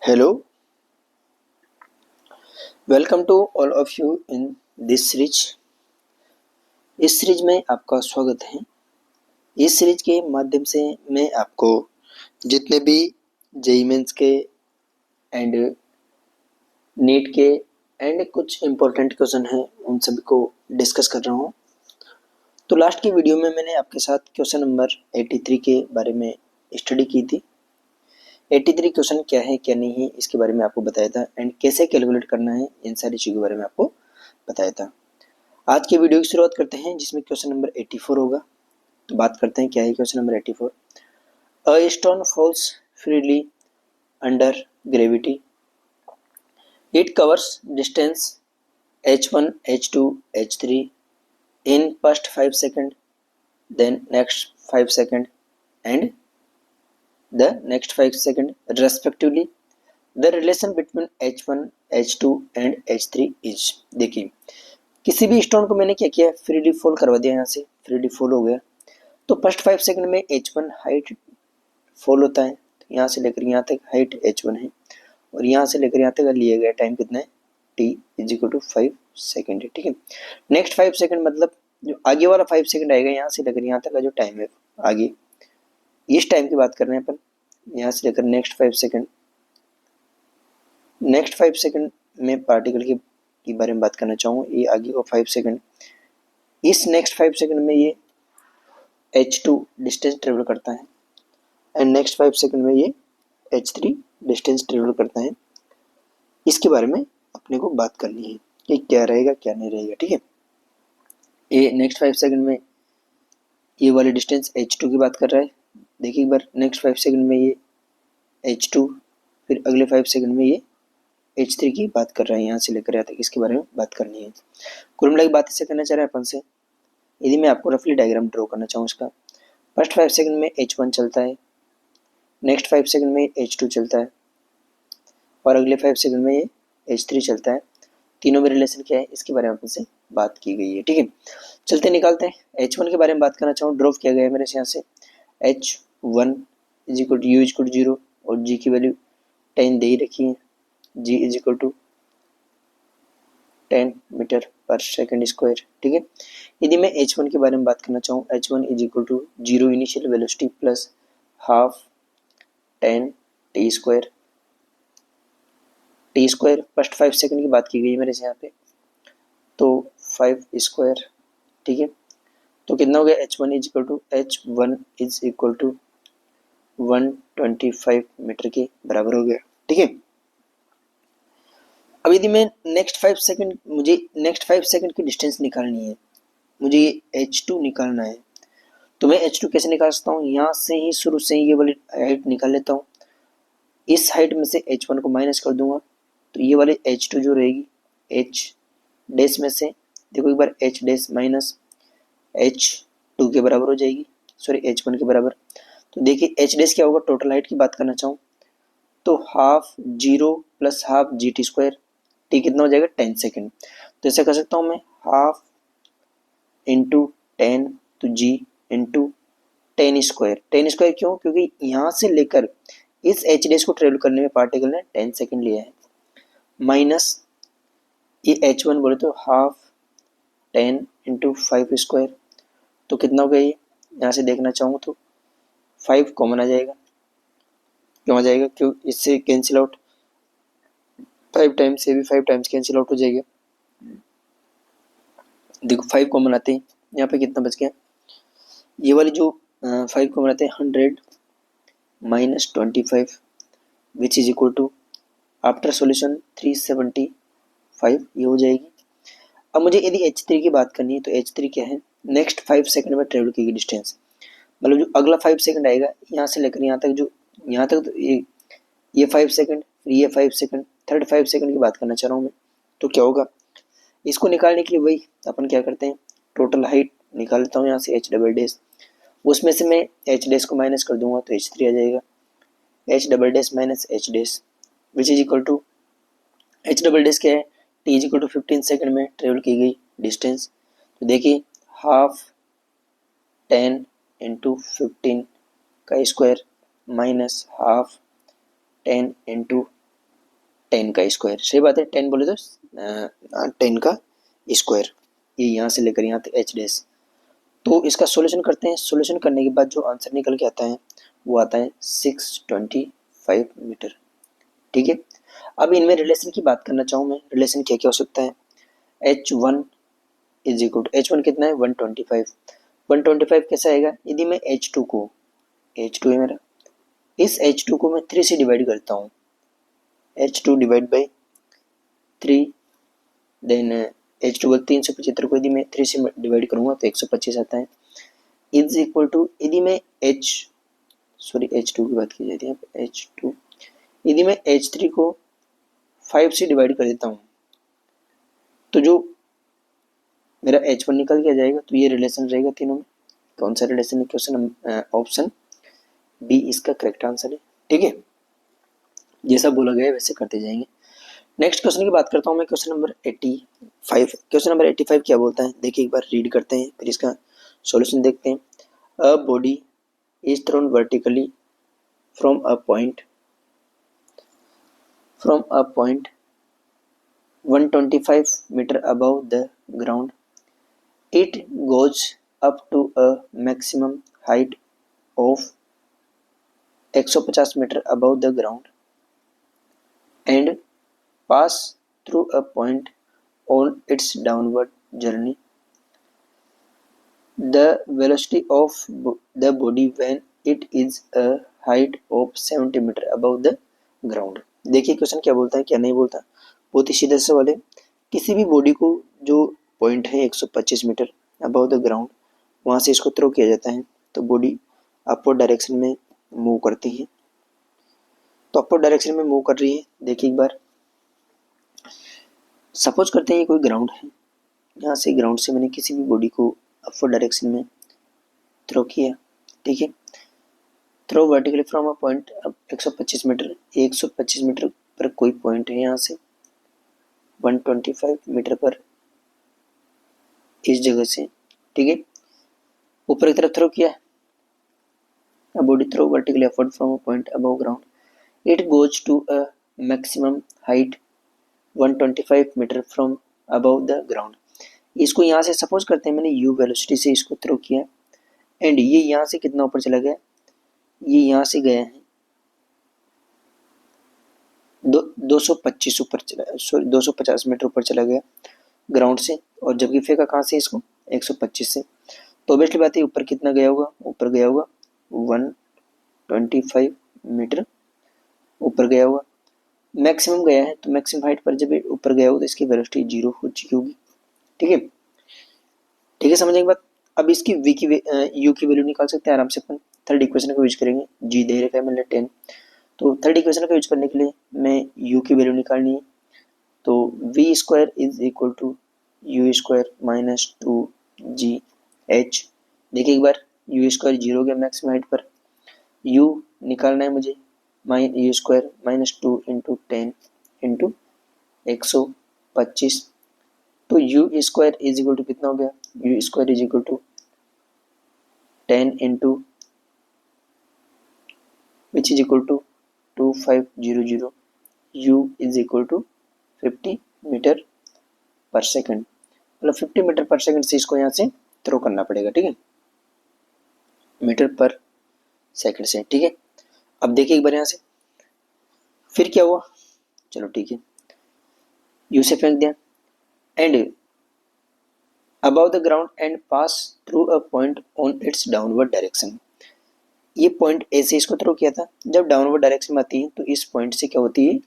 Hello, welcome to all of you in this series. इस series में आपका स्वागत है। इस सीरीज के माध्यम से मैं आपको जितने भी जेईई मेंस के एंड नीट के एंड कुछ इम्पोर्टेंट क्वेश्चन हैं उन सभी को डिस्कस कर रहा हूँ। तो लास्ट की वीडियो में मैंने आपके साथ क्वेश्चन नंबर 83 के बारे में स्टडी की थी। 83 क्वेश्चन क्या है क्या नहीं है इसके बारे में आपको बताया था एंड कैसे कैलकुलेट करना है इन सारी चीज़ों के बारे में आपको बताया था। आज के वीडियो की शुरुआत करते हैं जिसमें क्वेश्चन नंबर 84 होगा। तो बात करते हैं क्या है question number 84। A stone falls freely under gravity, it covers distance h1 h2 h3 in first 5 seconds, then next 5 seconds and the next 5 seconds respectively. The relation between h1 h2 and h3 is। देखिए किसी भी stone को मैंने क्या किया, freely fall करवा दिया, यहाँ से फ्रीली फॉल हो गया। तो फर्स्ट 5 सेकंड में h1 हाइट फॉल होता है, तो यहाँ से लेकर यहाँ तक हाइट h1 है और यहाँ से लेकर यहाँ तक लिया गया टाइम कितना है, t = 5 सेकंड है। ठीक है, नेक्स्ट 5 सेकंड मतलब जो आगे वाला 5 सेकंड आएगा यहाँ से लेकर यहाँ तक का जो टाइम है आगे, इस टाइम की बात कर रहे हैं अपन। यहाँ से लेकर नेक्स्ट 5 सेकंड, नेक्स्ट 5 सेकंड में पार्टिकल के बारे में बात करना चाहूँगा। ये आगे को 5 सेकंड, इस नेक्स्ट 5 सेकंड में ये h2 डिस्टेंस ट्रेवल करता है एंड नेक्स्ट 5 सेकंड में ये h3 डिस्टेंस ट्रेवल करता है। इसके बारे में अपने को बात करनी है कि क्या रहेगा क्या नहीं रहेगा। ठीक है, ये नेक्स्ट 5 सेकंड में ये वाली डिस्टेंस h2 की बात कर रहा है। देखिए एक बार, नेक्स्ट 5 सेकंड में ये h2, फिर अगले 5 सेकंड में ये h3 की बात कर रहा है, यहाँ से लेकर यहाँ तक इसके बारे में बात करनी है। कुल मिला के बात इससे करना चाह रहे हैं अपन से। यदि मैं आपको रफली डायग्राम ड्रॉ करना चाहूँ इसका, फर्स्ट 5 सेकंड में h1 चलता है, नेक्स्ट 5 सेकंड में h2 चलता है और अगले 5 सेकंड में ये h3 चलता है। तीनों में रिलेशन क्या है इसके बारे में अपन से बात की गई है। ठीक है, चलते निकालते हैं। h1 के बारे में बात करना चाहूँ, ड्रॉ किया गया है मेरे से यहाँ से h1 = u = 0 और g की वैल्यू 10 दे ही रखी है, g = 10 मीटर पर सेकंड स्क्वायर। ठीक है, यदि मैं h1 के बारे में बात करना चाहूँ, h1 = 0 initial velocity plus half 10 T square. T square first 5 second की बात की गई है मेरे से यहाँ पे, तो 5 स्क्वायर। ठीक है, तो कितना हो गया, h1 = 125 मीटर के बराबर हो गया। ठीक है, अब यदि मैं नेक्स्ट 5 सेकंड, मुझे नेक्स्ट 5 सेकंड की डिस्टेंस निकालनी है, मुझे ये h2 निकालना है, तो मैं h2 कैसे निकाल सकता हूँ, यहाँ से ही शुरू से ही ये वाली हाइट निकाल लेता हूँ। इस हाइट में से h1 को माइनस कर दूंगा तो ये वाली h2 जो रहेगी h डैश में से, देखो एक बार h डैश माइनस h2 के बराबर हो जाएगी, सॉरी h1 के बराबर। तो देखिए h डैश क्या होगा, टोटल हाइट की बात करना चाहूँ तो half 0 plus half gt square. T कितना हो जाएगा, 10 सेकेंड। तो ऐसा कर सकता हूँ मैं, हाफ इंटू 10 तो g इंटू 10 स्क्वायर। 10 स्क्वायर क्यों, क्योंकि यहाँ से लेकर इस h डैश को ट्रेवल करने में पार्टिकल ने 10 सेकेंड लिया है, माइनस ये h1 बोले तो हाफ 10 इंटू 5 स्क्वायर। तो कितना हो गया, ये यहाँ से देखना चाहूँ तो 5 कॉमन आ जाएगा। क्यों आ जाएगा, क्यों, इससे कैंसिल आउट 5 टाइम्स से भी 5 टाइम्स कैंसिल आउट हो जाएगा। देखो 5 कॉमन आते हैं, यहाँ पे कितना बच गया, ये वाली जो 5 कॉमन आते हैं 100 minus 25 which is equal to after solution 375, ये हो जाएगी। अब मुझे यदि h3 की बात करनी है तो h3 क्या है, नेक्स्ट 5 सेकंड में ट्रेवल की गई डिस्टेंस, मतलब जो अगला 5 सेकंड आएगा यहाँ से लेकर यहाँ तक, जो यहाँ तक तो ये 5 सेकंड, फिर ये 5 सेकंड, थर्ड 5 सेकंड की बात करना चाह रहा हूँ मैं। तो क्या होगा, इसको निकालने के लिए वही अपन क्या करते हैं, टोटल हाइट निकाल लेता हूँ यहाँ से h डबल डैश, उसमें से मैं h डैश को माइनस कर दूंगा तो h3 आ जाएगा, h double dash minus h dash which is equal to, h double dash क्या है, t = 15 सेकंड में ट्रेवल की गई डिस्टेंस। तो देखिए हाफ 10 इंटू 15 का स्क्वायर माइनस हाफ 10 इंटू 10 का स्क्वायर, सही बात है, 10 बोले तो 10 का स्क्वायर, ये यहाँ से लेकर यहाँ तक एच डैश। तो इसका सॉल्यूशन करते हैं। सॉल्यूशन करने के बाद जो आंसर निकल के आता है वो आता है 625 मीटर। ठीक है, अब इनमें रिलेशन की बात करना चाहूँ मैं, रिलेशन क्या क्या हो सकता है। H1 is equal to, H1 कितना है 125, 125 कैसा आएगा, यदि मैं H2 को, H2 है मेरा, इस H2 को मैं 3 से डिवाइड करता हूँ, H2 divide by 3, then H2 को 375 को यदि मैं 3 से डिवाइड करूँगा तो 125 आता है, इज इक्वल टू, यदि मैं H2 की बात की जाती है यहाँ पे, H2 यदि मैं H3 को 5 से डिवाइड कर देता हूँ तो जो मेरा H1 निकल के आ जाएगा। तो ये रिलेशन रहेगा तीनों में। कौन सा रिलेशन है, क्वेश्चन ऑप्शन बी इसका करेक्ट आंसर है। ठीक है, जैसा बोला गया है वैसे करते जाएंगे। नेक्स्ट क्वेश्चन की बात करता हूँ मैं, क्वेश्चन नंबर 85। क्वेश्चन नंबर 85 क्या बोलता है, देखिए एक बार रीड करते हैं फिर इसका सॉल्यूशन देखते हैं। A body is thrown vertically from a point 125 meter above the ground. It goes up to a maximum height of 150 meter above the ground and pass through a point on its downward journey. The velocity of the body when it is a height of 70 meter above the ground. देखिए question क्या बोलता है क्या नहीं बोलता, बहुत ही सीधे से वाले। किसी भी बॉडी को जो पॉइंट है 125 मीटर अबव द ग्राउंड, वहाँ से इसको थ्रो किया जाता है तो बॉडी अपवर्ड डायरेक्शन में मूव करती है। तो अपवर्ड डायरेक्शन में मूव कर रही है। देखिए एक बार सपोज करते हैं ये कोई ग्राउंड है, यहाँ से ग्राउंड से मैंने किसी भी बॉडी को अपवर्ड डायरेक्शन में थ्रो किया। ठीक है, throw vertically from a point, अब 125 मीटर, 125 मीटर पर कोई पॉइंट है यहाँ से 125 मीटर पर इस जगह से। ठीक है, ऊपर की तरफ थ्रो किया, body throw vertically upward from a point above ground, it goes to a maximum height 125 metre from above the ground. इसको यहाँ से सपोज करते हैं मैंने u वेलोसिटी से इसको थ्रो किया एंड ये यहाँ से कितना ऊपर चला गया, ये यहाँ से गया है 225 ऊपर चला, सॉरी 250 मीटर ऊपर चला गया ग्राउंड से, और जबकि फेंका कहाँ से इसको 125 से। तो ऑब्वियसली बात है ऊपर कितना गया होगा, ऊपर गया होगा 125 मीटर ऊपर गया होगा, मैक्सिमम गया है। तो मैक्सिमम हाइट पर जब ऊपर गया होगा तो इसकी वेलोसिटी 0 हो चुकी होगी। ठीक है, ठीक है, समझने के बाद अब इसकी v की u की वैल्यू निकाल सकते हैं आराम से अपन। थर्ड इक्वेशन को यूज करेंगे, g दे रखा है मैंने 10, तो थर्ड इक्वेशन का यूज करने के लिए मैं u की वैल्यू निकालनी है। तो v square is equal to u square minus 2gh। देखिए एक बार u स्क्वायर 0 हो गया मैक्सिमम हाइट पर, u निकालना है मुझे, u square minus 2 into 10 into 125। तो u square is equal to कितना हो गया, u square is equal to 10 into which is equal to 2500, u is equal to 50 metre पर सेकंड, मतलब 50 मीटर पर सेकंड से इसको यहाँ से थ्रो करना पड़ेगा। ठीक है, मीटर पर सेकंड से। ठीक है, अब देखिए एक बार यहाँ से फिर क्या हुआ, चलो ठीक है, u से फेंक दिया and above the ground and pass through a point on its downward direction। ये पॉइंट ए से इसको थ्रो किया था, जब डाउनवर्ड डायरेक्शन में आती है तो इस पॉइंट से क्या होती है,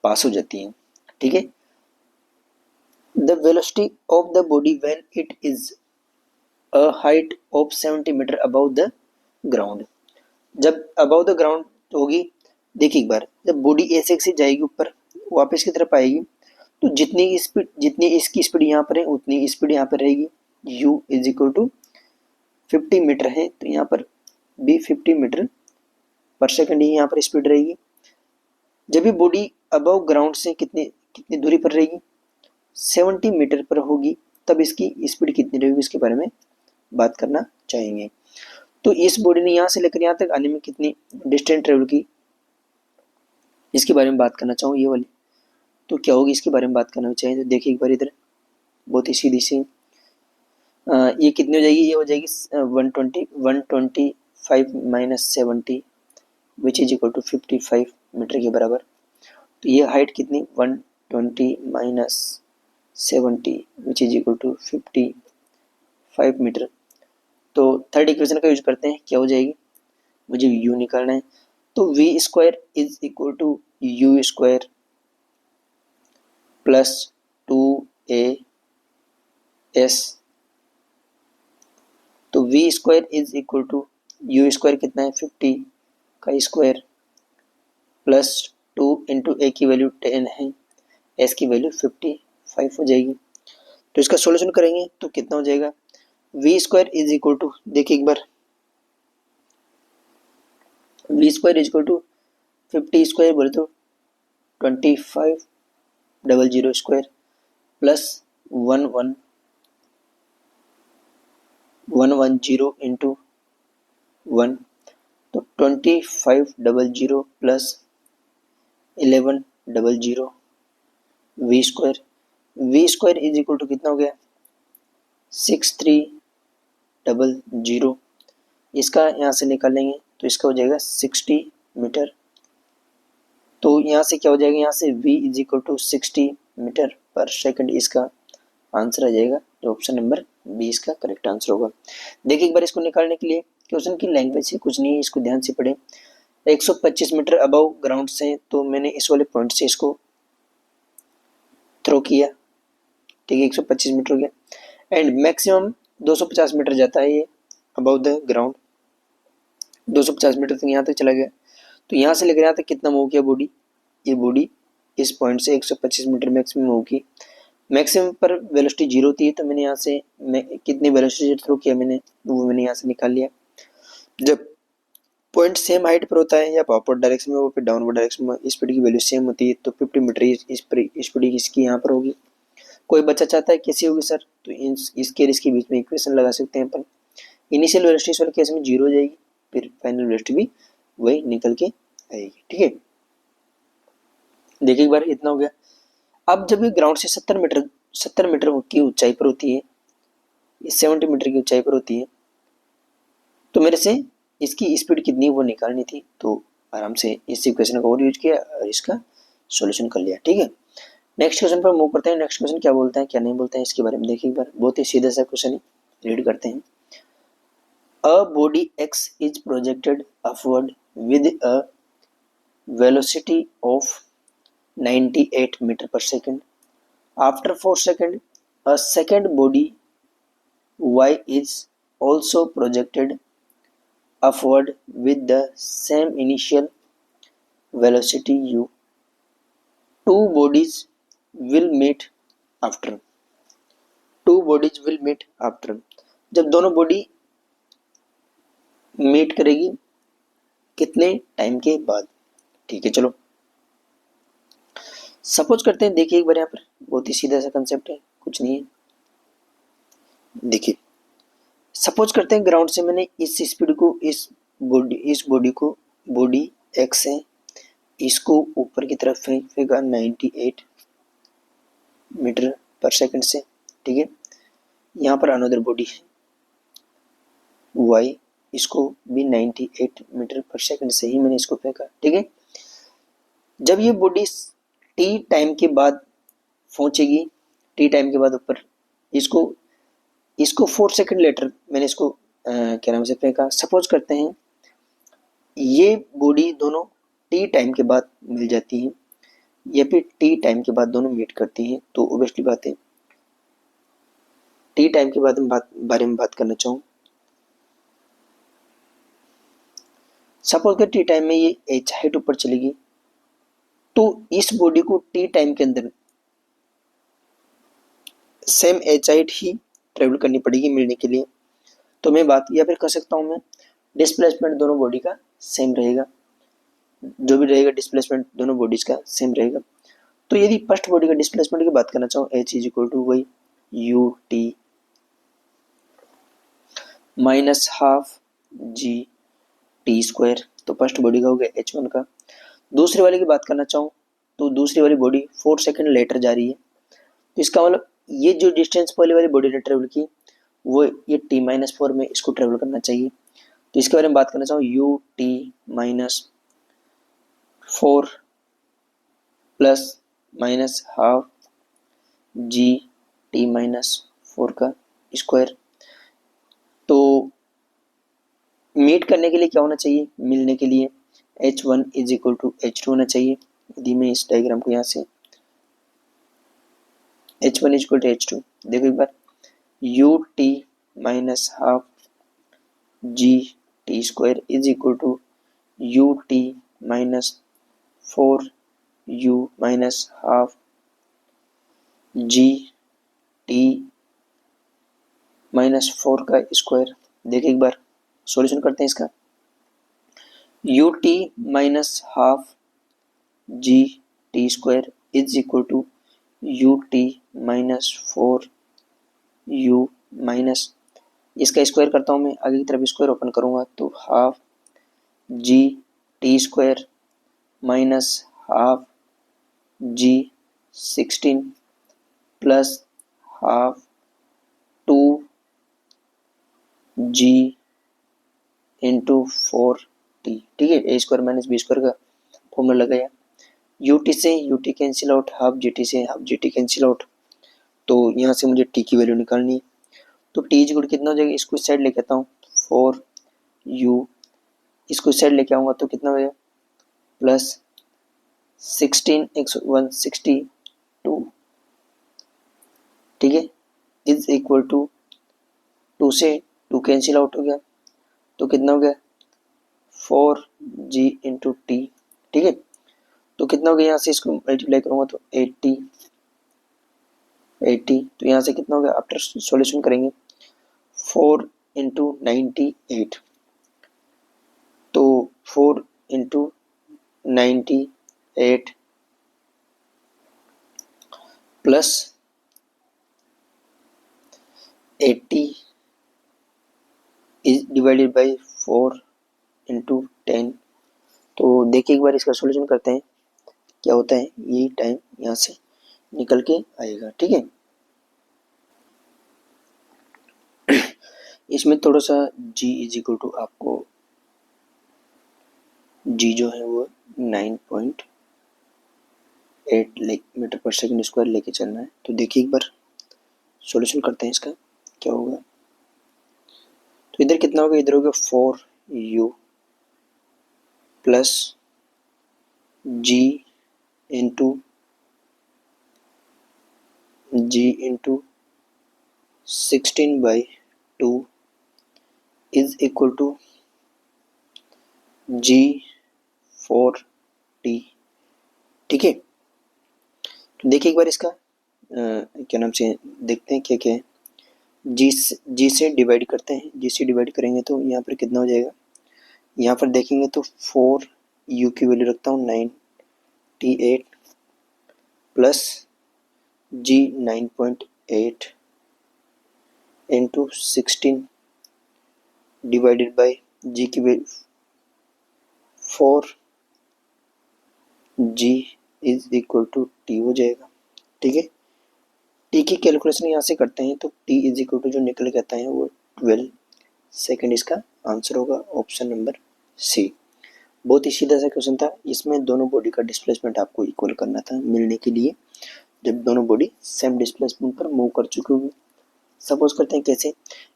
पास हो जाती है। ठीक है, the velocity of the body when it is a height of 70 metre above the ground, जब अबव द ग्राउंड होगी, देखिए एक बार जब बॉडी ए से जाएगी ऊपर वापस की तरफ आएगी तो जितनी स्पीड, जितनी इसकी स्पीड यहाँ पर है उतनी स्पीड यहाँ पर रहेगी। u is equal to 50 metre है तो यहाँ पर भी 50 मीटर पर सेकंड ही यहाँ पर स्पीड रहेगी। जब भी बॉडी अबव ग्राउंड से कितनी कितनी दूरी पर रहेगी, 70 मीटर पर होगी, तब इसकी स्पीड कितनी रहेगी इसके बारे में बात करना चाहेंगे। तो इस बॉडी ने यहाँ से लेकर यहाँ तक आने में कितनी डिस्टेंस ट्रेवल की, इसके बारे में बात करना चाहूँ, ये वाली तो क्या होगी इसके बारे में बात करना चाहिए। तो देखिए एक बार इधर बहुत ही सीधी सी ये कितनी हो जाएगी, ये हो जाएगी 125 minus 70 which is equal to 55 metre के बराबर। तो ये हाइट कितनी 120 minus 70 which is equal to 55 metre. तो थर्ड इक्वेशन का यूज करते हैं, क्या हो जाएगी, मुझे u निकालना है। तो v square is equal to u square plus 2as। तो v square is equal to u square कितना है 50 का स्क्वायर प्लस 2 इंटू a की वैल्यू 10 है, s की वैल्यू 55 हो जाएगी। तो इसका सॉल्यूशन करेंगे तो कितना हो जाएगा, v square is equal to, देखिए एक बार v square is equal to 50 square बोले तो 2500 स्क्वायर प्लस 110 इंटू 1, तो 2500 plus 1100 v square is equal to कितना हो गया 6300। इसका यहाँ से निकालेंगे तो इसका हो जाएगा 60 मीटर। तो यहाँ से क्या हो जाएगा, यहाँ से v is equal to 60 metre पर सेकंड इसका आंसर आ जाएगा, जो ऑप्शन नंबर बी इसका करेक्ट आंसर होगा। देखिए एक बार इसको निकालने के लिए क्वेश्चन की लैंग्वेज से कुछ नहीं है, इसको ध्यान से पढ़ें। 125 मीटर अबव ग्राउंड से, तो मैंने इस वाले पॉइंट से इसको थ्रो किया, ठीक है 125 मीटर हो गया। एंड मैक्सिमम 250 मीटर जाता है ये अबव द ग्राउंड, 250 मीटर तक यहाँ तक चला गया। तो यहाँ से लेकर यहाँ तक कितना मूव किया बॉडी, ये बॉडी इस पॉइंट से 125 मीटर मैक्सिमम मूव की। मैक्सिमम पर वेलोसिटी 0 थी, तो मैंने यहाँ से कितनी वेलोसिटी से थ्रो किया वो मैंने यहाँ से निकाल लिया। जब पॉइंट सेम हाइट पर होता है या अपवर्ड डायरेक्शन में, वो फिर डाउनवर्ड डायरेक्शन में स्पीड की वैल्यू सेम होती है, तो 50 मीटर स्पीड इसकी यहाँ पर होगी। कोई बच्चा चाहता है कैसी होगी सर, तो इसके और इसके बीच में इक्वेशन लगा सकते हैं अपन। इनिशियल वेलोसिटी वाले केस में 0 हो जाएगी, फिर फाइनल वेलोसिटी भी वही निकल के आएगी, ठीक है। देखिए एक बार इतना हो गया। अब जब ये ग्राउंड से 70 मीटर की ऊंचाई पर होती है, 70 मीटर की ऊंचाई पर होती है, तो मेरे से इसकी स्पीड कितनी वो निकालनी थी। तो आराम से इस इक्वेशन का और यूज किया और इसका सॉल्यूशन कर लिया, ठीक है। नेक्स्ट क्वेश्चन पर मूव करते हैं। नेक्स्ट क्वेश्चन क्या बोलता है क्या नहीं बोलता है इसके बारे में देखिए एक बार, बहुत ही सीधा सा क्वेश्चन है, रीड करते हैं। A body x is projected upward with a velocity of 98 meter per second. After 4 seconds, a second body y is also projected upward with the same initial velocity u. Two bodies will meet after. जब दोनों body meet करेगी कितने time के बाद, ठीक है। चलो suppose करते हैं, देखिए एक बार यहाँ पर बहुत ही सीधा सा कंसेप्ट है, कुछ नहीं है। देखिए सपोज करते हैं ग्राउंड से मैंने इस स्पीड को इस बॉडी को, बॉडी एक्स है, इसको ऊपर की तरफ फेंका 98 मीटर पर सेकंड से, ठीक है। यहाँ पर अनदर बॉडी है वाई, इसको भी 98 मीटर पर सेकंड से ही मैंने इसको फेंका, ठीक है। जब ये बॉडी टी टाइम के बाद पहुंचेगी, टी टाइम के बाद ऊपर, इसको 4 सेकंड लेटर मैंने इसको क्या नाम से फेंका। सपोज करते हैं ये बॉडी दोनों टी टाइम के बाद मिल जाती हैं या फिर टी टाइम के बाद दोनों मीट करती हैं, तो ऑब्वियसली बात है टी टाइम के बाद बारे में बात करना चाहूँ। सपोज कर टी टाइम में ये एच हाइट ऊपर चलेगी, तो इस बॉडी को टी टाइम के अंदर सेम एच हाइट ही ट्रेवल करनी पड़ेगी मिलने के लिए। तो मैं बात या फिर कर सकता हूँ मैं डिस्प्लेसमेंट दोनों बॉडी का सेम रहेगा, जो भी रहेगा डिस्प्लेसमेंट दोनों बॉडीज का सेम रहेगा। तो यदि फर्स्ट बॉडी का डिस्प्लेसमेंट की बात करना चाहूँ, एच इज इक्वल टू वही U T minus half G T square, तो फर्स्ट बॉडी का हो गया H1 का। दूसरे वाले की बात करना चाहूँ तो दूसरी वाली बॉडी 4 सेकंड लेटर जा रही है। तो इसका मतलब ये जो डिस्टेंस पहले वाली बॉडी ने ट्रेवल की वो ये t-4 में इसको ट्रेवल करना चाहिए। तो इसके बारे में बात करना चाहूँ, u T minus 4 plus minus half g t-4 का स्क्वायर। तो मीट करने के लिए क्या होना चाहिए, मिलने के लिए h1 is equal to h2 होना चाहिए। यदि मैं इस डायग्राम को यहाँ से h1 is equal to h2, देखो एक बार, U T minus half G T square is equal to U T minus 4 you minus half ji T minus 4 का स्क्वायर। देखिए एक बार सॉल्यूशन करते हैं इसका, u T minus half G T square is equal to U T minus 4 you minus, इसका square करता हूँ मैं, आगे की तरफ स्क्वायर ओपन करूँगा तो half G T square minus half G 16 plus half 2 G into 4 T. ठीक है, A square minus B square का फॉर्मूला लगाया, यू टी से U T cancel out, half जी टी से हाफ जी टी कैंसिल आउट। तो यहाँ से मुझे टी की वैल्यू निकालनी है। तो टी इज इक्वल कितना हो जाएगा, इसको इस साइड लेके आता हूँ 4 यू, इसको इस साइड लेके आऊँगा तो कितना हो जाएगा प्लस 16 x 162। ठीक है, इज इक्वल टू 2 से 2 कैंसिल आउट हो गया तो कितना हो गया 4 जी इंटू टी। ठीक है, तो कितना हो गया, यहाँ से इसको मल्टीप्लाई करूँगा तो 80 तो यहाँ से कितना हो गया, आफ्टर सॉल्यूशन करेंगे 4 इंटू 98, तो 4 into 98 plus 80 is divided by 4 into 10। तो देखिए एक बार इसका सॉल्यूशन करते हैं क्या होता है, यही टाइम यहाँ से निकल के आएगा। ठीक है, इसमें थोड़ा सा g इज इक्वल टू आपको g जो है वो 9.8 मीटर पर सेकंड स्क्वायर लेके चलना है। तो देखिए एक बार सॉल्यूशन करते हैं इसका क्या होगा, तो इधर कितना होगा, इधर होगा 4u plus g into 16/2 is equal to g4t। ठीक है, तो देखिए एक बार इसका क्या नाम से देखते हैं क्या क्या है, जी से डिवाइड करते हैं, जी से डिवाइड करेंगे तो यहाँ पर कितना हो जाएगा, यहाँ पर देखेंगे तो 4 यू की वैल्यू रखता हूँ 98 plus G 9.8 into 16 divided by G की value 4 G is equal to T हो जाएगा। ठीक है, टी की कैलकुलेशन यहाँ से करते हैं तो टी इज इक्वल टू जो निकल के आता है वो 12 सेकेंड, इसका आंसर होगा ऑप्शन नंबर सी। बहुत ही सीधा सा क्वेश्चन था, इसमें दोनों बॉडी का डिस्प्लेसमेंट आपको इक्वल करना था मिलने के लिए, जब दोनों बॉडी सेम डिस्प्लेसमेंट पर मूव कर चुकी होगी। सपोज करते हैं कैसे,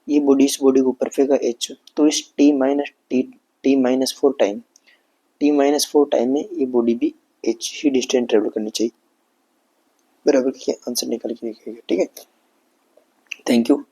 ये बॉडी इस बॉडी को ऊपर फेंका एच, तो इस t-4 टाइम में ये बॉडी भी एच ही डिस्टेंस ट्रेवल करनी चाहिए, बराबर के आंसर निकल के निकलेगा। ठीक है, थैंक यू।